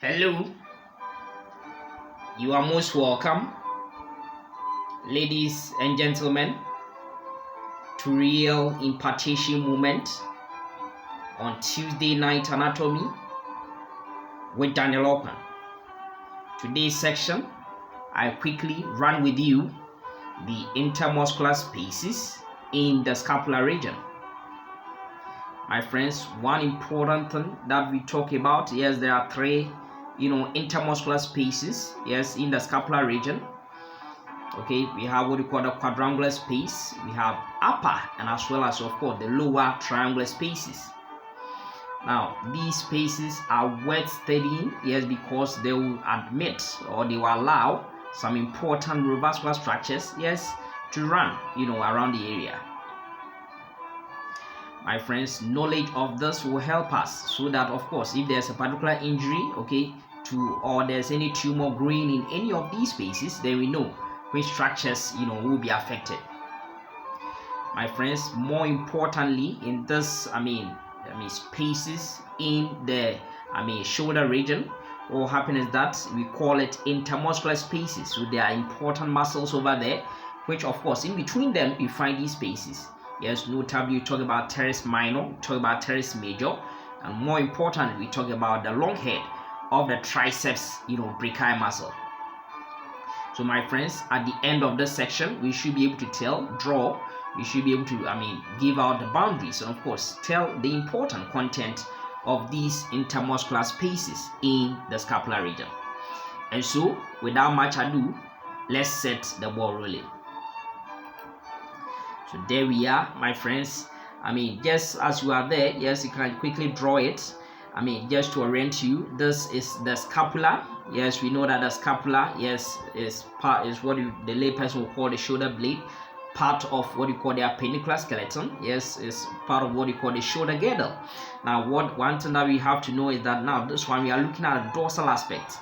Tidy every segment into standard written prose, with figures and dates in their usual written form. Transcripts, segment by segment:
Hello, you are most welcome, ladies and gentlemen, to Real Impartation Moment on Tuesday Night Anatomy with Daniel Open. Today's section, I quickly run with you the intermuscular spaces in the scapular region. My friends, one important thing that we talk about, yes, there are three, intermuscular spaces, yes, in the scapular region. Okay, we have what we call the quadrangular space, we have upper and as well as, of course, the lower triangular spaces. Now, these spaces are worth studying, yes, because they will admit or they will allow some important neurovascular structures, yes, to run, around the area. My friends, knowledge of this will help us so that, of course, if there's a particular injury, okay, or there's any tumor growing in any of these spaces, then we know which structures, will be affected. My friends, more importantly, in this, spaces in the, shoulder region, what will happen is that we call it intermuscular spaces. So there are important muscles over there, which, of course, in between them, you find these spaces. Yes, notably, we talk about teres minor, we talk about teres major, and more importantly, we talk about the long head of the triceps, brachii muscle. So, my friends, at the end of this section, we should be able to we should be able to, give out the boundaries, and of course, tell the important content of these intermuscular spaces in the scapular region. And so, without much ado, let's set the ball rolling. So there we are, my friends. Just as you are there, yes, you can quickly draw it. Just to orient you, this is the scapula. Yes, we know that the scapula, yes, is what the layperson will call the shoulder blade, part of what you call the appendicular skeleton. Yes, is part of what you call the shoulder girdle. Now, one thing that we have to know is that now this one we are looking at a dorsal aspect.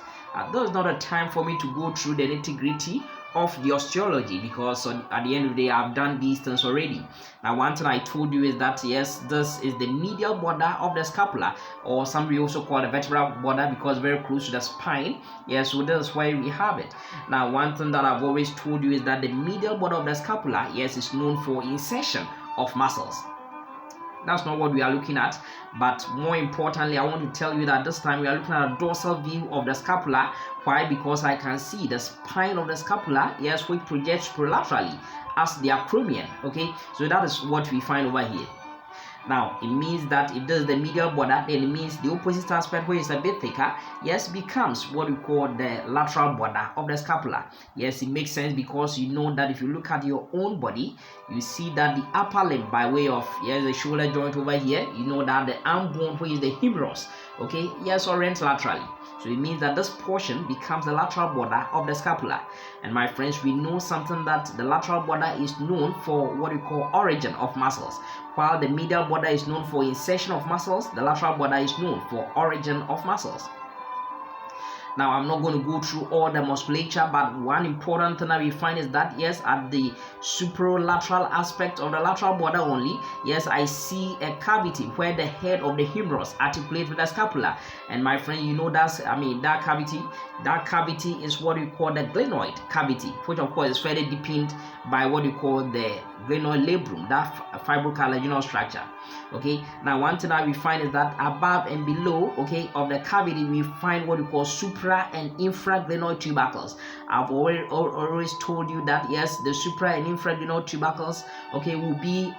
There's not a time for me to go through the nitty-gritty of the osteology because at the end of the day I've done these things already. Now, one thing I told you is that yes, this is the medial border of the scapula, or some we also call the vertebral border because very close to the spine. Yes, so that's why we have it. Now, one thing that I've always told you is that the medial border of the scapula, yes, is known for insertion of muscles. That's not what we are looking at, but more importantly, I want to tell you that this time we are looking at a dorsal view of the scapula. Why? Because I can see the spine of the scapula, yes, which projects prolaterally as the acromion. Okay, so that is what we find over here. Now, it means that if this is the medial border, then it means the opposite aspect, which is a bit thicker, yes, becomes what we call the lateral border of the scapula. Yes, it makes sense because you know that if you look at your own body, you see that the upper limb by way of, yes, the shoulder joint over here, you know that the arm bone, which is the humerus, okay, yes, orients laterally. So it means that this portion becomes the lateral border of the scapula. And my friends, we know something that the lateral border is known for what we call origin of muscles. While the medial border is known for insertion of muscles, the lateral border is known for origin of muscles. Now, I'm not going to go through all the musculature, but one important thing that we find is that, yes, at the superolateral aspect of the lateral border only, yes, I see a cavity where the head of the humerus articulates with the scapula. And my friend, you know that cavity is what we call the glenoid cavity, which of course is further deepened by what we call the glenoid labrum, that fibrocartilaginous structure. Okay, now one thing that we find is that above and below, okay, of the cavity, we find what we call supra and infraglenoid tubercles. I've always told you that yes, the supra and infraglenoid tubercles, okay, will be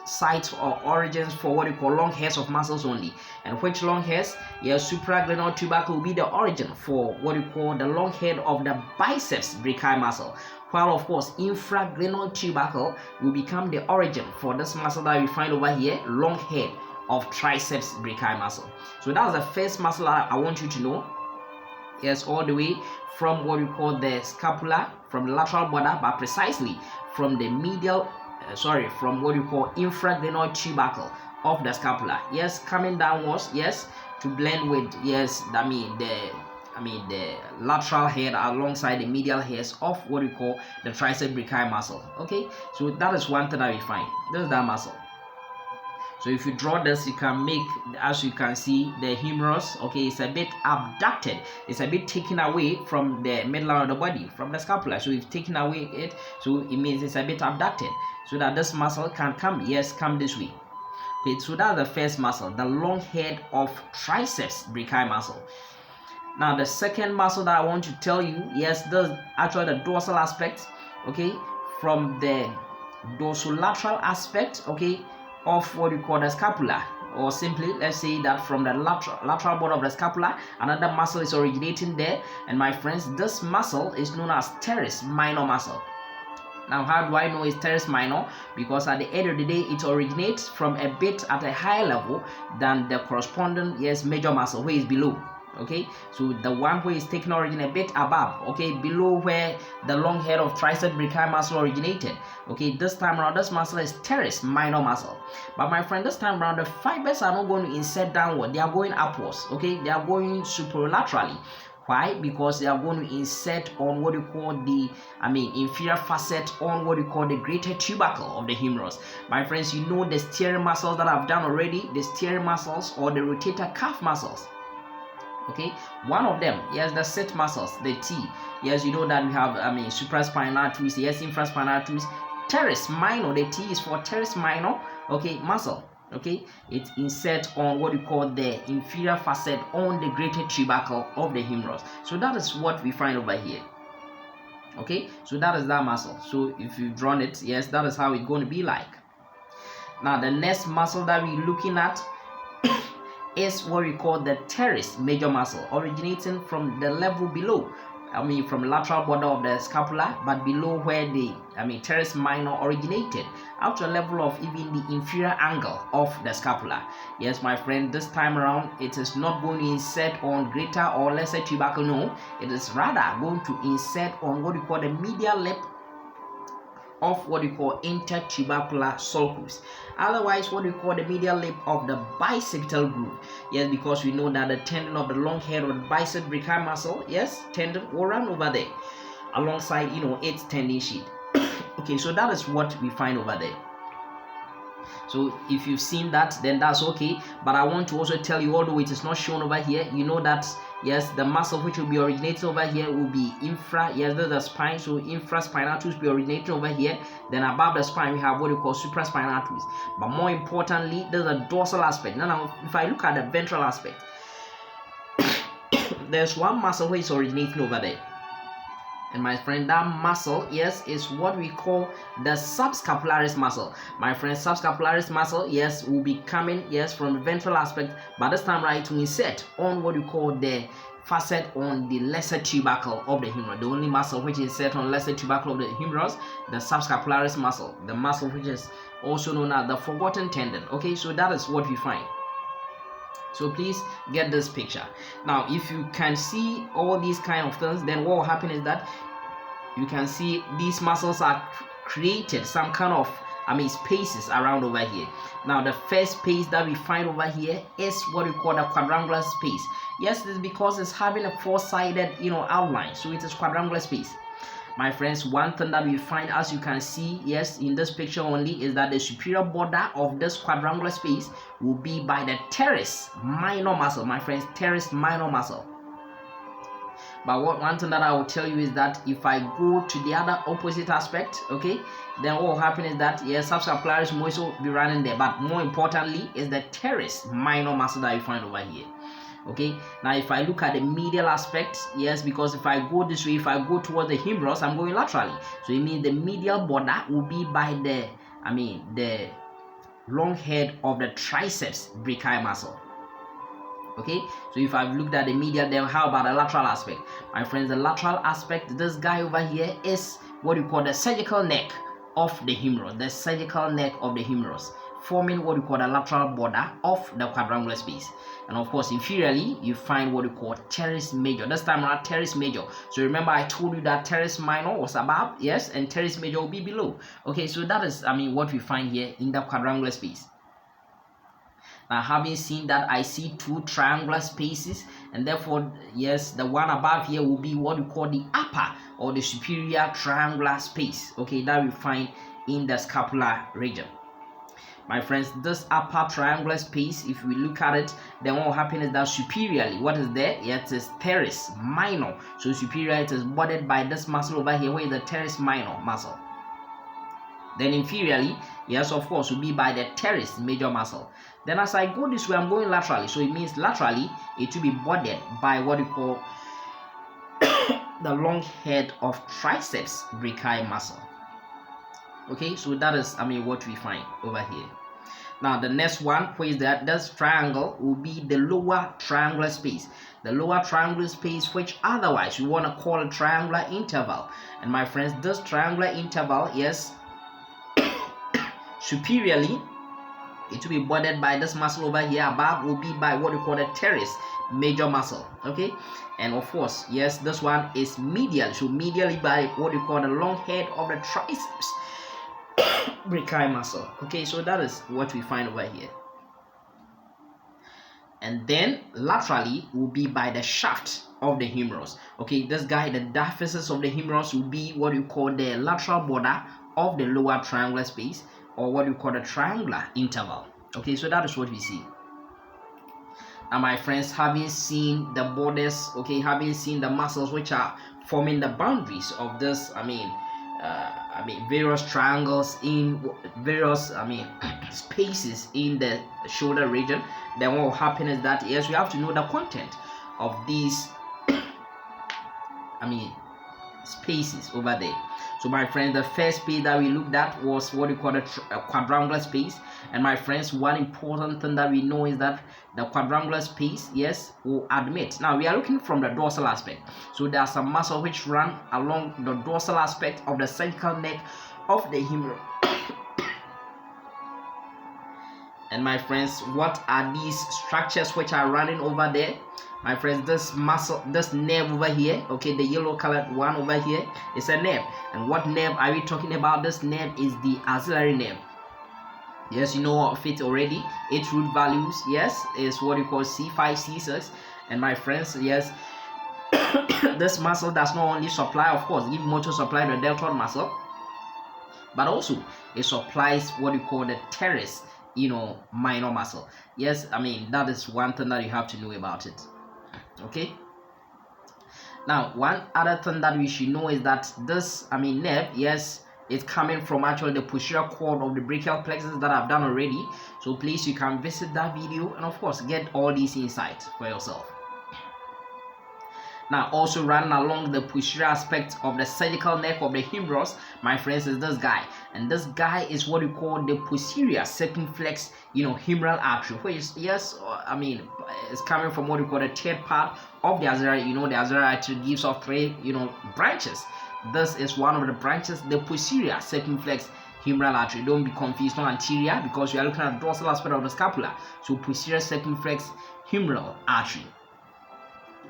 sites or origins for what we call long hairs of muscles only. And which long hairs? Yes, supraglenoid tubercle will be the origin for what we call the long head of the biceps brachii muscle. While of course infraglenoid tubercle will become the origin for this muscle that we find over here, long head of triceps brachii muscle. So that's the first muscle I want you to know. Yes, all the way from what we call the scapula, from the lateral border, but precisely from the from what we call infraglenoid tubercle of the scapula. Yes, coming downwards, yes, to blend with, yes, the lateral head alongside the medial hairs of what we call the triceps brachii muscle. Okay, so that is one thing that we find. This is that muscle. So if you draw this, you can make, as you can see, the humerus, okay, it's a bit abducted. It's a bit taken away from the middle of the body, from the scapula. So if taken away it, so it means it's a bit abducted, so that this muscle can come, yes, come this way. Okay, so that's the first muscle, the long head of triceps brachii muscle. Now the second muscle that I want to tell you, yes, this actually the dorsal aspect, okay, from the dorsolateral aspect, okay, of what you call the scapula, or simply let's say that from the lateral border of the scapula, another muscle is originating there. And my friends, this muscle is known as teres minor muscle. Now, how do I know it's teres minor? Because at the end of the day, it originates from a bit at a higher level than the corresponding, yes, major muscle, where is below. Okay, so the one who is taking origin a bit above, okay, below where the long head of tricep brachii muscle originated. Okay, this time around, this muscle is teres minor muscle. But my friend, this time around, the fibers are not going to insert downward, they are going upwards. Okay, they are going superlaterally. Why? Because they are going to insert on what you call the, inferior facet on what you call the greater tubercle of the humerus. My friends, you know the steering muscles that I've done already, the steering muscles or the rotator cuff muscles. Okay, one of them, yes, the sit muscles, the T. Yes, you know that we have, supraspinatus, yes, infraspinatus, teres minor. The T is for teres minor, okay, muscle. Okay, it inserts on what you call the inferior facet on the greater tubercle of the humerus. So that is what we find over here. Okay, so that is that muscle. So if you've drawn it, yes, that is how it's going to be like. Now the next muscle that we're looking at is what we call the teres major muscle, originating from the level below, from lateral border of the scapula, but below where the teres minor originated, up to a level of even the inferior angle of the scapula. Yes, my friend, this time around, it is not going to insert on greater or lesser tubercle, no, it is rather going to insert on what we call the medial lip of what we call intertubercular sulcus, otherwise what we call the medial lip of the bicipital groove. Yes, because we know that the tendon of the long head or the bicep brachii muscle, yes, tendon will run over there alongside its tendon sheath. Okay, so that is what we find over there. So if you've seen that, then that's okay. But I want to also tell you, although it is not shown over here, you know that yes, the muscle which will be originating over here will be infra. Yes, there's the spine, so infraspinatus will be originating over here. Then above the spine, we have what we call supraspinatus. But more importantly, there's a dorsal aspect. Now, if I look at the ventral aspect, there's one muscle which is originating over there. And my friend, that muscle, yes, is what we call the subscapularis muscle. My friend, subscapularis muscle, yes, will be coming, yes, from the ventral aspect, but this time right to insert on what we call the facet on the lesser tubercle of the humerus. The only muscle which is set on lesser tubercle of the humerus, the subscapularis muscle, the muscle which is also known as the forgotten tendon. Okay, so that is what we find. So please get this picture. Now, if you can see all these kind of things, then what will happen is that you can see these muscles are created some kind of spaces around over here. Now, the first space that we find over here is what we call the quadrangular space. Yes, this is because it's having a four-sided outline, so it is quadrangular space. My friends, one thing that we find, as you can see, yes, in this picture only, is that the superior border of this quadrangular space will be by the teres minor muscle. My friends, teres minor muscle. But one thing that I will tell you is that if I go to the other opposite aspect, okay, then what will happen is that yes, subscapularis will also be running there. But more importantly is the teres minor muscle that you find over here. Okay, now if I look at the medial aspect, yes, because if I go this way, if I go towards the humerus, I'm going laterally. So it means the medial border will be by the long head of the triceps brachii muscle. Okay, so if I've looked at the medial, then how about the lateral aspect? My friends, the lateral aspect, this guy over here is what you call the surgical neck of the humerus, the surgical neck of the humerus, forming what we call the lateral border of the quadrangular space. And of course, inferiorly, you find what we call teres major. This time around, teres major. So remember, I told you that teres minor was above, yes, and teres major will be below. Okay, so that is, what we find here in the quadrangular space. Now, having seen that, I see two triangular spaces, and therefore, yes, the one above here will be what we call the upper or the superior triangular space. Okay, that we find in the scapular region. My friends, this upper triangular space, if we look at it, then what will happen is that superiorly, what is there? It is teres minor. So superior, it is bordered by this muscle over here, where is the teres minor muscle. Then inferiorly, yes, of course, will be by the teres major muscle. Then as I go this way, I'm going laterally. So it means laterally, it will be bordered by what you call the long head of triceps brachii muscle. Okay, so that is, what we find over here. Now the next one, where is that? This triangle will be the lower triangular space. The lower triangular space, which otherwise we want to call a triangular interval. And my friends, this triangular interval, yes, superiorly, it will be bordered by this muscle over here. Above will be by what we call the teres major muscle. Okay, and of course, yes, this one is medial. So medially by what we call the long head of the triceps brachii muscle. Okay, so that is what we find over here. And then laterally will be by the shaft of the humerus. Okay, this guy, the diaphysis of the humerus will be what you call the lateral border of the lower triangular space, or what you call the triangular interval. Okay, so that is what we see. Now my friends, having seen the borders, okay, having seen the muscles which are forming the boundaries of this, various triangles in various spaces in the shoulder region, then what will happen is that, yes, we have to know the content of these spaces over there. So my friends, the first space that we looked at was what we call a quadrangular space. And my friends, one important thing that we know is that the quadrangular space, yes, will admit. Now we are looking from the dorsal aspect. So there are some muscles which run along the dorsal aspect of the cervical neck of the humerus. And my friends, what are these structures which are running over there? My friends, this muscle, this nerve over here, okay, the yellow colored one over here is a nerve. And what nerve are we talking about? This nerve is the axillary nerve. Yes, you know of it already. Its root values, yes, is what you call C5, C6. And my friends, yes, this muscle does not only supply, of course, give motor supply to the deltoid muscle, but also it supplies what you call the teres, minor muscle. Yes, that is one thing that you have to know about it. Okay, now one other thing that we should know is that this nerve, yes, it's coming from actually the posterior cord of the brachial plexus that I've done already. So please, you can visit that video and of course get all these insights for yourself. Now also running along the posterior aspect of the cervical neck of the humerus, my friends, is this guy. And this guy is what we call the posterior circumflex, humeral artery, which is, yes, it's coming from what we call the third part of the axillary. The axillary artery gives off three, branches. This is one of the branches, the posterior circumflex humeral artery. Don't be confused, not anterior, because we are looking at the dorsal aspect of the scapula. So posterior circumflex humeral artery.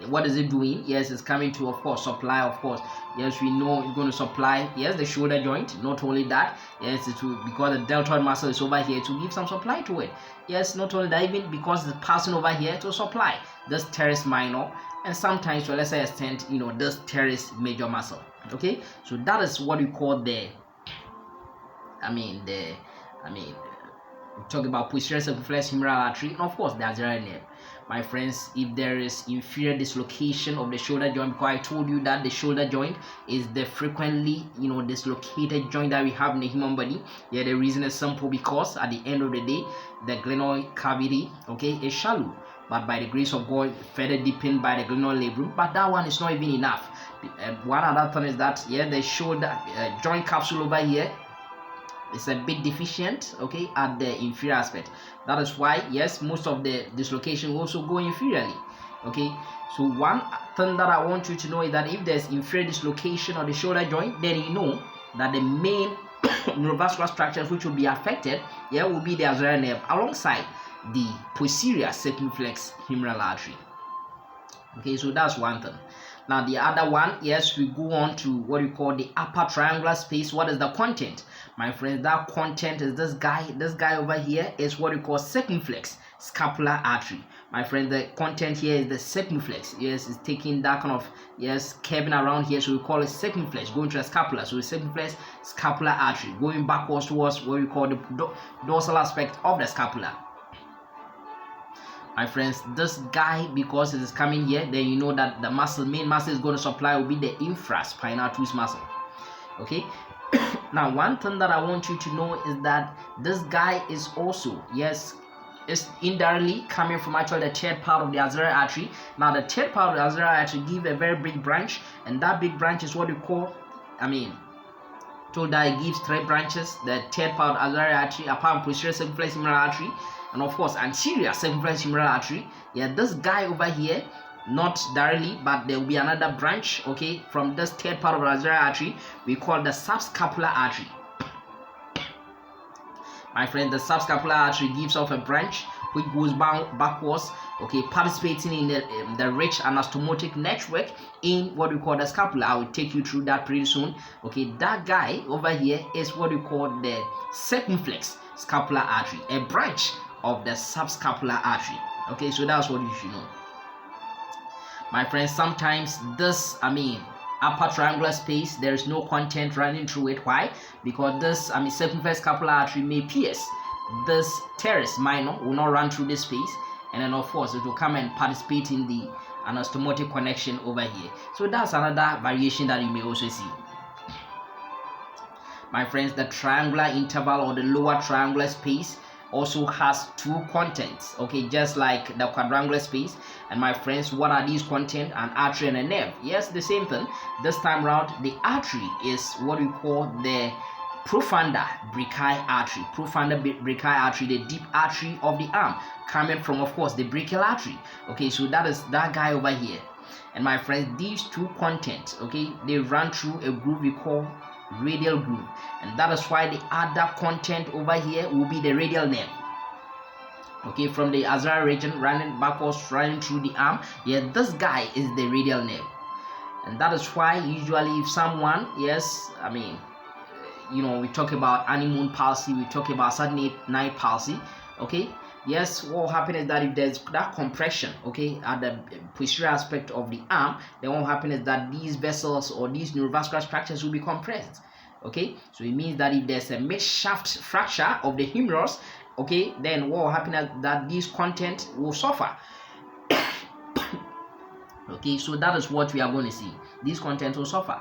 What is it doing? Yes, it's coming to, of course, supply, of course. Yes, we know it's going to supply, yes, the shoulder joint. Not only that, yes, it will, because the deltoid muscle is over here, to give some supply to it. Yes, not only that, even because it's passing over here to supply this teres minor, and sometimes to a lesser extent, this teres major muscle. Okay, so that is what we call we talk about posterior circumflex humeral artery, and of course the axillary nerve. My friends, if there is inferior dislocation of the shoulder joint, because I told you that the shoulder joint is the frequently dislocated joint that we have in the human body. Yeah, the reason is simple, because at the end of the day, the glenoid cavity, okay, is shallow, but by the grace of God, further deepened by the glenoid labrum. But that one is not even enough. One other thing is that, yeah, the shoulder joint capsule over here is a bit deficient, okay, at the inferior aspect. That is why, yes, most of the dislocation will also go inferiorly. Okay, so one thing that I want you to know is that if there's inferior dislocation of the shoulder joint, then you know that the main neurovascular structures which will be affected, yeah, will be the axillary nerve alongside the posterior circumflex humeral artery. Okay, so that's one thing. Now the other one, yes, we go on to what we call the upper triangular space. What is the content? My friends, that content is this guy. This guy over here is what we call circumflex scapular artery. my friend, the content here is the circumflex. Yes, it's taking that kind of, yes, curving around here, so we call it circumflex, going to the scapula. So the circumflex scapular artery going backwards towards what we call the dorsal aspect of the scapula. My friends, this guy, because it is coming here, then you know that the main muscle is going to supply will be the infraspinatus muscle. Okay. Now, one thing that I want you to know is that this guy is also, yes, is indirectly coming from actually the third part of the axillary artery. Now, the third part of the axillary artery gives a very big branch, and that big branch is what we call, told that it gives 3 branches. The third part of axillary artery, apart from posterior circumflex humeral artery, and of course anterior circumflex humeral artery. Yeah, this guy over here, not directly, but there will be another branch, okay, from this third part of the axillary artery, we call the subscapular artery. My friend, the subscapular artery gives off a branch which goes backwards, okay, participating in the rich anastomotic network in what we call the scapula. I will take you through that pretty soon. Okay, that guy over here is what we call the circumflex scapular artery, a branch of the subscapular artery. Okay, so that's what you should know. My friends, sometimes this, upper triangular space, there is no content running through it. Why? Because this, circumflex scapular artery may pierce this teres minor, will not run through this space, and then of course it will come and participate in the anastomotic connection over here. So that's another variation that you may also see. My friends, the triangular interval or the lower triangular space also has 2 contents, okay, just like the quadrangular space. And my friends, what are these contents? An artery and a nerve. Yes, the same thing. This time round, the artery is what we call the profunda brachii artery. Profunda brachii artery, the deep artery of the arm, coming from, of course, the brachial artery. Okay, so that is that guy over here. And my friends, these 2 contents, okay, they run through a groove we call radial groove, and that is why the other content over here will be the radial nerve. Okay, from the axillary region running backwards, running through the arm. Yeah, this guy is the radial nerve, and that is why usually if someone, yes, we talk about honeymoon palsy, we talk about Saturday night palsy. Okay, yes, what will happen is that if there's that compression, okay, at the posterior aspect of the arm, then what will happen is that these vessels or these neurovascular structures will be compressed. Okay, so it means that if there's a mid-shaft fracture of the humerus, okay, then what will happen is that these content will suffer. Okay, so that is what we are going to see. These content will suffer.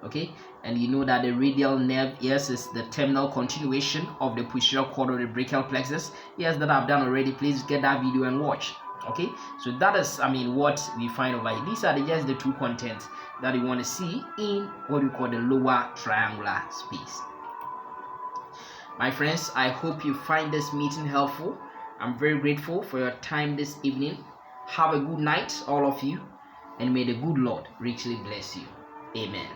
Okay, and you know that the radial nerve, yes, is the terminal continuation of the posterior cord of the brachial plexus. Yes, that I've done already. Please get that video and watch. Okay, so that is what we find over here. These are just the 2 contents that you want to see in what we call the lower triangular space. My friends, I hope you find this meeting helpful. I'm very grateful for your time this evening. Have a good night, all of you, and may the good Lord richly bless you. Amen.